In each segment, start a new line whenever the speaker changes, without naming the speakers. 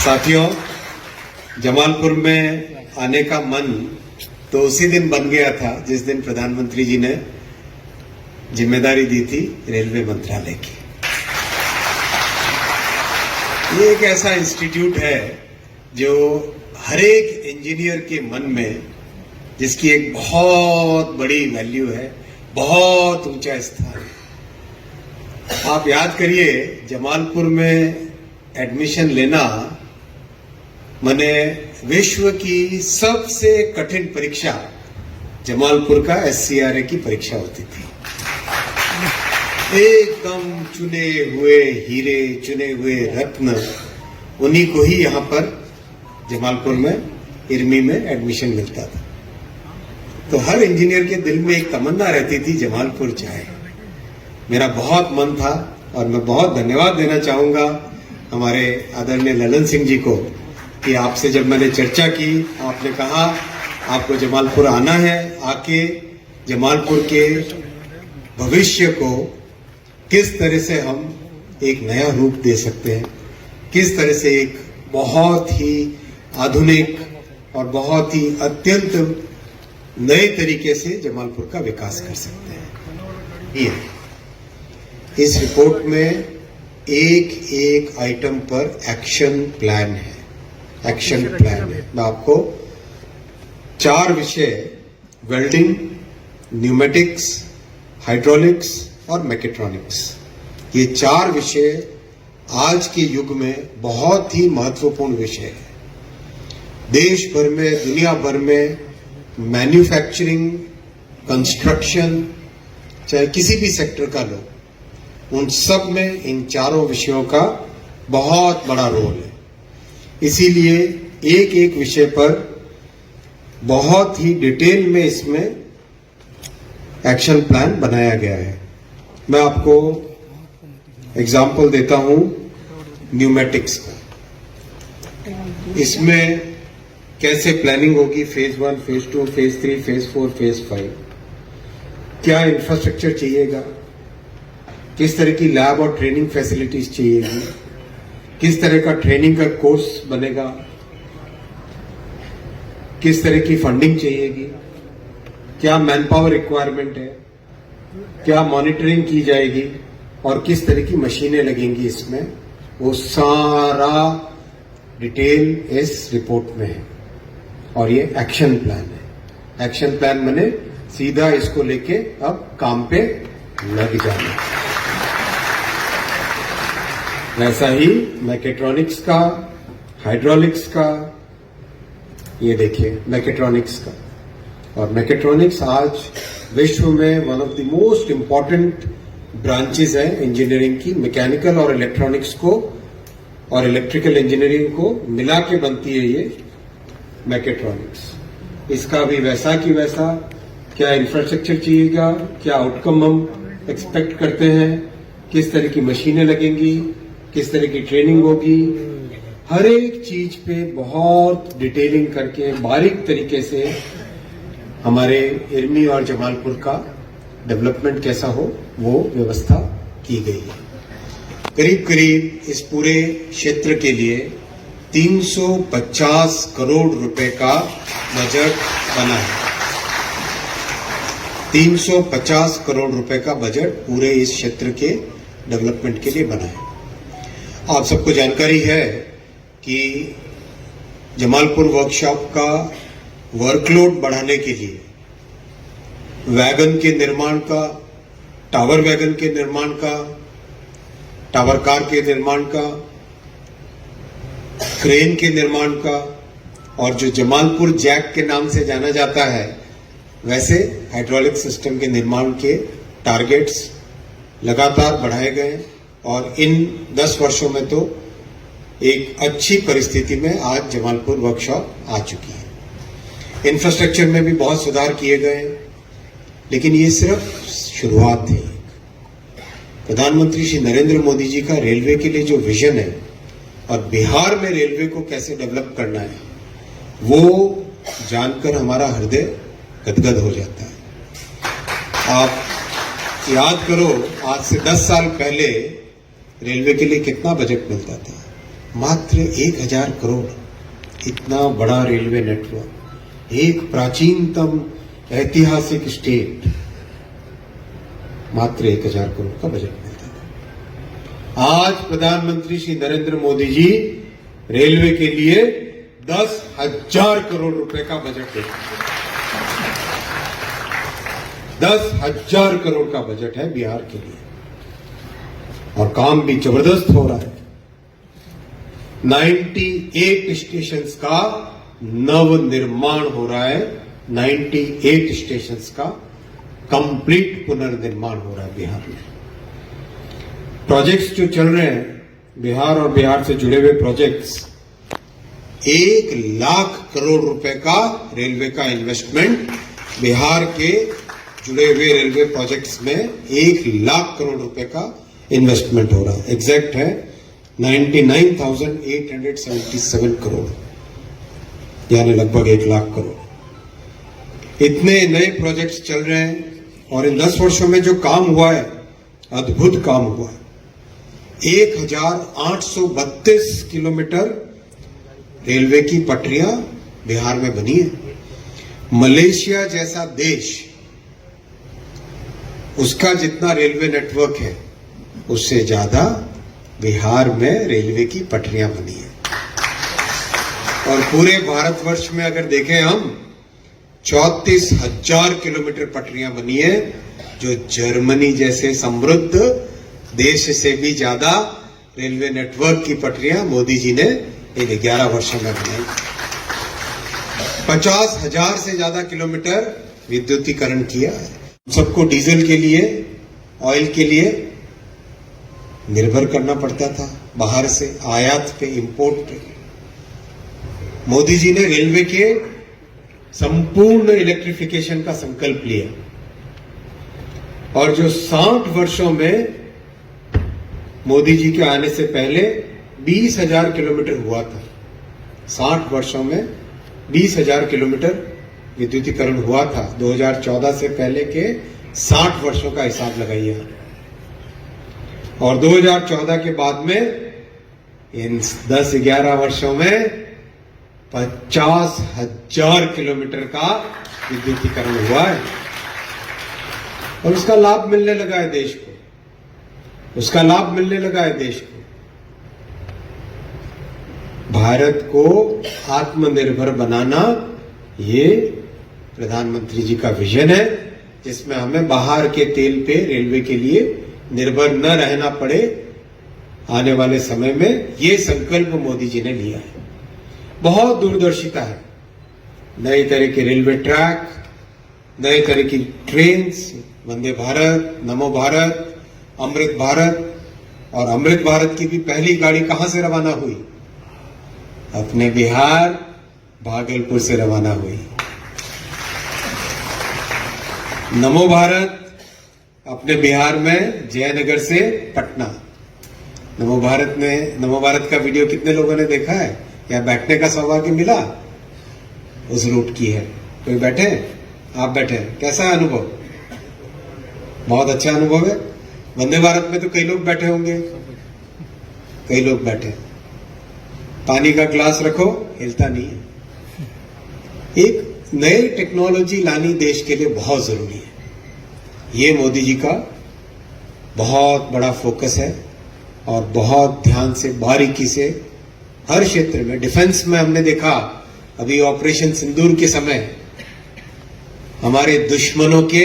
साथियों, जमालपुर में आने का मन तो उसी दिन बन गया था जिस दिन प्रधानमंत्री जी ने जिम्मेदारी दी थी रेलवे मंत्रालय की। ये एक ऐसा इंस्टीट्यूट है जो हर एक इंजीनियर के मन में, जिसकी एक बहुत बड़ी वैल्यू है, बहुत ऊंचा स्थान है। आप याद करिए, जमालपुर में एडमिशन लेना माने विश्व की सबसे कठिन परीक्षा जमालपुर का SCRA की परीक्षा होती थी। एकदम चुने हुए हीरे, चुने हुए रत्न, उन्हीं को ही यहाँ पर जमालपुर में इरमी में एडमिशन मिलता था। तो हर इंजीनियर के दिल में एक तमन्ना रहती थी, जमालपुर जाए। मेरा बहुत मन था और मैं बहुत धन्यवाद देना चाहूंगा हमारे आदरणीय ललन सिंह जी को कि आपसे जब मैंने चर्चा की, आपने कहा आपको जमालपुर आना है, आके जमालपुर के भविष्य को किस तरह से हम एक नया रूप दे सकते हैं, किस तरह से एक बहुत ही आधुनिक और बहुत ही अत्यंत नए तरीके से जमालपुर का विकास कर सकते हैं। ये इस रिपोर्ट में एक एक आइटम पर एक्शन प्लान है, एक्शन प्लान है। मैं आपको 4 विषय, वेल्डिंग, न्यूमेटिक्स, हाइड्रोलिक्स और मैकेट्रॉनिक्स, ये 4 विषय आज के युग में बहुत ही महत्वपूर्ण विषय है। देश भर में, दुनिया भर में मैन्युफैक्चरिंग, कंस्ट्रक्शन, चाहे किसी भी सेक्टर का लो, उन सब में इन 4 विषयों का बहुत बड़ा रोल है। इसीलिए एक एक विषय पर बहुत ही डिटेल में इसमें एक्शन प्लान बनाया गया है। मैं आपको एग्जाम्पल देता हूं न्यूमेटिक्स का। इसमें कैसे प्लानिंग होगी, phase 1, phase 2, phase 3, phase 4, phase 5, क्या इंफ्रास्ट्रक्चर चाहिएगा, किस तरह की लैब और ट्रेनिंग फैसिलिटीज चाहिएगी, किस तरह का ट्रेनिंग का कोर्स बनेगा, किस तरह की फंडिंग चाहिएगी, क्या मैन पावर रिक्वायरमेंट है, क्या मॉनिटरिंग की जाएगी और किस तरह की मशीनें लगेंगी इसमें, वो सारा डिटेल इस रिपोर्ट में है। और ये एक्शन प्लान है। एक्शन प्लान मैंने सीधा इसको लेके अब काम पे लग जाना। वैसा ही मैकेट्रॉनिक्स का, हाइड्रोलिक्स का, ये देखिए मैकेट्रॉनिक्स का। और मैकेट्रॉनिक्स आज विश्व में one of the most important branches है इंजीनियरिंग की। मैकेनिकल और इलेक्ट्रॉनिक्स को और इलेक्ट्रिकल इंजीनियरिंग को मिला के बनती है ये मैकेट्रॉनिक्स। इसका भी वैसा कि वैसा, क्या इंफ्रास्ट्रक्चर चाहिएगा, क्या आउटकम हम एक्सपेक्ट करते हैं, किस तरह की मशीनें लगेंगी, किस तरह की ट्रेनिंग होगी, हर एक चीज पे बहुत डिटेलिंग करके बारीक तरीके से हमारे इरमी और जमालपुर का डेवलपमेंट कैसा हो वो व्यवस्था की गई है। करीब करीब इस पूरे क्षेत्र के लिए 350 करोड़ रुपए का बजट बना है। 350 करोड़ रुपए का बजट पूरे इस क्षेत्र के डेवलपमेंट के लिए बना है। आप सबको जानकारी है कि जमालपुर वर्कशॉप का वर्कलोड बढ़ाने के लिए वैगन के निर्माण का, टावर वैगन के निर्माण का, टावर कार के निर्माण का, क्रेन के निर्माण का, और जो जमालपुर जैक के नाम से जाना जाता है वैसे हाइड्रोलिक सिस्टम के निर्माण के टारगेट्स लगातार बढ़ाए गए। और इन 10 वर्षों में तो एक अच्छी परिस्थिति में आज जमालपुर वर्कशॉप आ चुकी है। इंफ्रास्ट्रक्चर में भी बहुत सुधार किए गए, लेकिन ये सिर्फ शुरुआत थी। प्रधानमंत्री श्री नरेंद्र मोदी जी का रेलवे के लिए जो विजन है और बिहार में रेलवे को कैसे डेवलप करना है, वो जानकर हमारा हृदय गदगद हो जाता है। आप याद करो, आज से 10 साल पहले रेलवे के लिए कितना बजट मिलता था। मात्र 1000 करोड़, इतना बड़ा रेलवे नेटवर्क, एक प्राचीनतम ऐतिहासिक स्टेट, मात्र 1000 करोड़ का बजट मिलता था। आज प्रधानमंत्री श्री नरेंद्र मोदी जी रेलवे के लिए 10,000 करोड़ रुपए का बजट देते हैं। 10,000 करोड़ का बजट है बिहार के लिए, और काम भी जबरदस्त हो रहा है। 98 स्टेशंस का नव निर्माण हो रहा है। 98 स्टेशंस का कंप्लीट पुनर्निर्माण हो रहा है बिहार में। प्रोजेक्ट्स जो चल रहे हैं बिहार और बिहार से जुड़े हुए प्रोजेक्ट्स, 1,00,000 करोड़ रुपए का रेलवे का इन्वेस्टमेंट बिहार के जुड़े हुए रेलवे प्रोजेक्ट्स में 1,00,000 करोड़ रुपए का इन्वेस्टमेंट हो रहा है। एग्जैक्ट है 99,877 करोड़, यानी लगभग 1,00,000 करोड़। इतने नए प्रोजेक्ट्स चल रहे हैं, और इन 10 वर्षों में जो काम हुआ है, अद्भुत काम हुआ है। 1,832 किलोमीटर रेलवे की पटरियां बिहार में बनी है। मलेशिया जैसा देश, उसका जितना रेलवे नेटवर्क है, उससे ज्यादा बिहार में रेलवे की पटरियां बनी है। और पूरे भारतवर्ष में अगर देखें हम, 34,000 किलोमीटर पटरियां बनी है, जो जर्मनी जैसे समृद्ध देश से भी ज्यादा रेलवे नेटवर्क की पटरियां मोदी जी ने इन 11 वर्षों में बनाई। 50,000 से ज्यादा किलोमीटर विद्युतीकरण किया है। सबको डीजल के लिए, ऑयल के लिए निर्भर करना पड़ता था बाहर से, आयात पे, इंपोर्ट पे। मोदी जी ने रेलवे के संपूर्ण इलेक्ट्रिफिकेशन का संकल्प लिया, और जो 60 वर्षों में मोदी जी के आने से पहले 20,000 किलोमीटर हुआ था, 60 वर्षों में 20,000 किलोमीटर विद्युतीकरण हुआ था। 2014 से पहले के 60 वर्षों का हिसाब लगाइए, और 2014 के बाद में इन 10-11 वर्षों में 50,000 किलोमीटर का विद्युतीकरण हुआ है, और उसका लाभ मिलने लगा है देश को, उसका लाभ मिलने लगा है देश को। भारत को आत्मनिर्भर बनाना, ये प्रधानमंत्री जी का विजन है, जिसमें हमें बाहर के तेल पे रेलवे के लिए निर्भर न रहना पड़े। आने वाले समय में ये संकल्प मोदी जी ने लिया है। बहुत दूरदर्शिता है। नए तरह के रेलवे ट्रैक, नए तरह की ट्रेन्स, वंदे भारत, नमो भारत, अमृत भारत। और अमृत भारत की भी पहली गाड़ी कहां से रवाना हुई? अपने बिहार भागलपुर से रवाना हुई। नमो भारत अपने बिहार में जयनगर से पटना। नमो भारत का वीडियो कितने लोगों ने देखा है? या बैठने का सौभाग्य मिला उस रूट की है? कोई बैठे? आप बैठे, कैसा है अनुभव? बहुत अच्छा अनुभव है। वंदे भारत में तो कई लोग बैठे होंगे, कई लोग बैठे। पानी का ग्लास रखो, हिलता नहीं है। एक नई टेक्नोलॉजी लानी देश के लिए बहुत जरूरी है। ये मोदी जी का बहुत बड़ा फोकस है, और बहुत ध्यान से, बारीकी से हर क्षेत्र में। डिफेंस में हमने देखा अभी ऑपरेशन सिंदूर के समय हमारे दुश्मनों के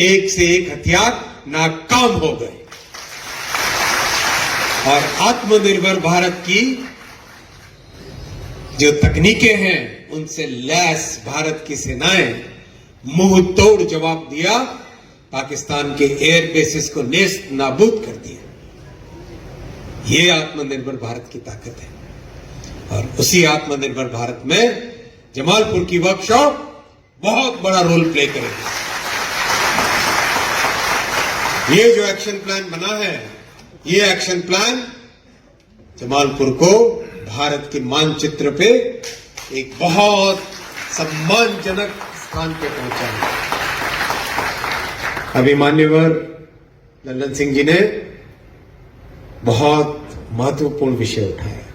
एक से एक हथियार नाकाम हो गए, और आत्मनिर्भर भारत की जो तकनीकें हैं उनसे लैस भारत की सेनाएं मुंह तोड़ जवाब दिया, पाकिस्तान के एयर बेसिस को नेस्त नाबूद कर दिया। ये आत्मनिर्भर भारत की ताकत है, और उसी आत्मनिर्भर भारत में जमालपुर की वर्कशॉप बहुत बड़ा रोल प्ले करेगी। ये जो एक्शन प्लान बना है, ये एक्शन प्लान जमालपुर को भारत के मानचित्र पे एक बहुत सम्मानजनक स्थान पे पहुंचाएगा। अभी मान्यवर लल्लन सिंह जी ने बहुत महत्वपूर्ण विषय उठाया।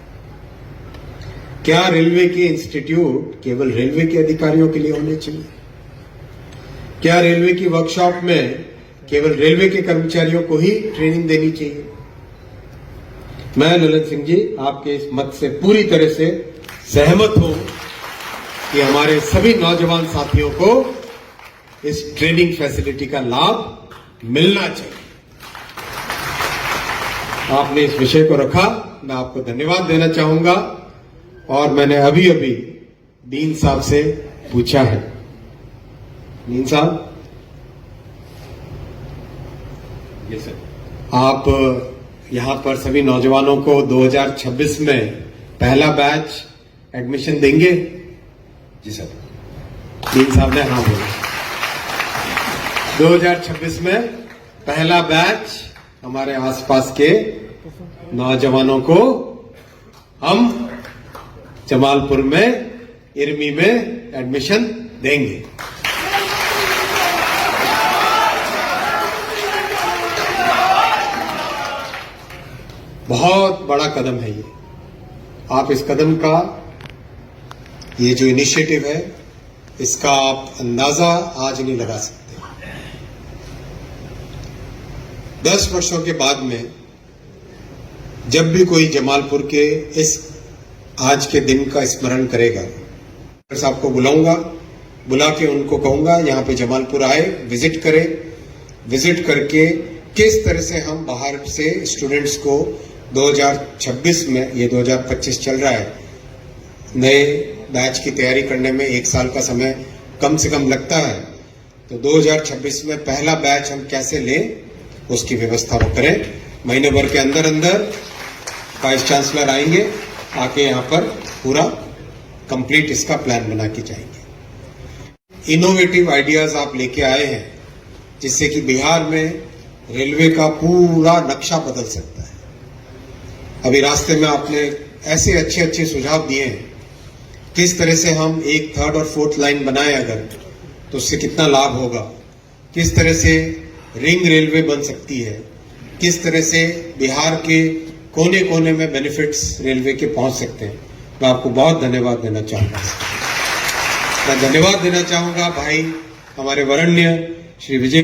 क्या रेलवे के इंस्टीट्यूट केवल रेलवे के अधिकारियों के लिए होने चाहिए? क्या रेलवे की वर्कशॉप में केवल रेलवे के कर्मचारियों को ही ट्रेनिंग देनी चाहिए? मैं ललन सिंह जी आपके इस मत से पूरी तरह से सहमत हूं कि हमारे सभी नौजवान साथियों को इस ट्रेनिंग फैसिलिटी का लाभ मिलना चाहिए। आपने इस विषय को रखा, मैं आपको धन्यवाद देना चाहूंगा। और मैंने अभी अभी डीन साहब से पूछा है, डीन साहब, ये सर, आप यहां पर सभी नौजवानों को 2026 में पहला बैच एडमिशन देंगे?
जी सर।
डीन साहब ने हाँ बोला। 2026 में पहला बैच हमारे आसपास के नौजवानों को हम जमालपुर में इरमी में एडमिशन देंगे। बहुत बड़ा कदम है ये। आप इस कदम का, ये जो इनिशिएटिव है, इसका आप अंदाजा आज नहीं लगा सकते। 10 वर्षों के बाद में जब भी कोई जमालपुर के इस आज के दिन का स्मरण करेगा, साहब को बुलाऊंगा, बुला के उनको कहूंगा यहां पे जमालपुर आए, विजिट करें, विजिट करके किस तरह से हम बाहर से स्टूडेंट्स को 2026 में, ये 2025 चल रहा है, नए बैच की तैयारी करने में 1 साल का समय कम से कम लगता है, तो 2026 में पहला बैच हम कैसे लें उसकी व्यवस्था वो करें। महीने भर के अंदर अंदर वाइस चांसलर आएंगे, आके यहाँ पर पूरा कंप्लीट इसका प्लान बना के जाएंगे। इनोवेटिव आइडियाज आप लेके आए हैं जिससे कि बिहार में रेलवे का पूरा नक्शा बदल सकता है। अभी रास्ते में आपने ऐसे अच्छे अच्छे सुझाव दिए हैं, किस तरह से हम 1, 3rd और 4th लाइन बनाए अगर, तो उससे कितना लाभ होगा, किस तरह से रिंग रेलवे बन सकती है, किस तरह से बिहार के कोने कोने में बेनिफिट्स रेलवे के पहुंच सकते हैं। मैं आपको बहुत धन्यवाद देना चाहूंगा। मैं धन्यवाद देना चाहूंगा भाई हमारे वरण्य श्री विजय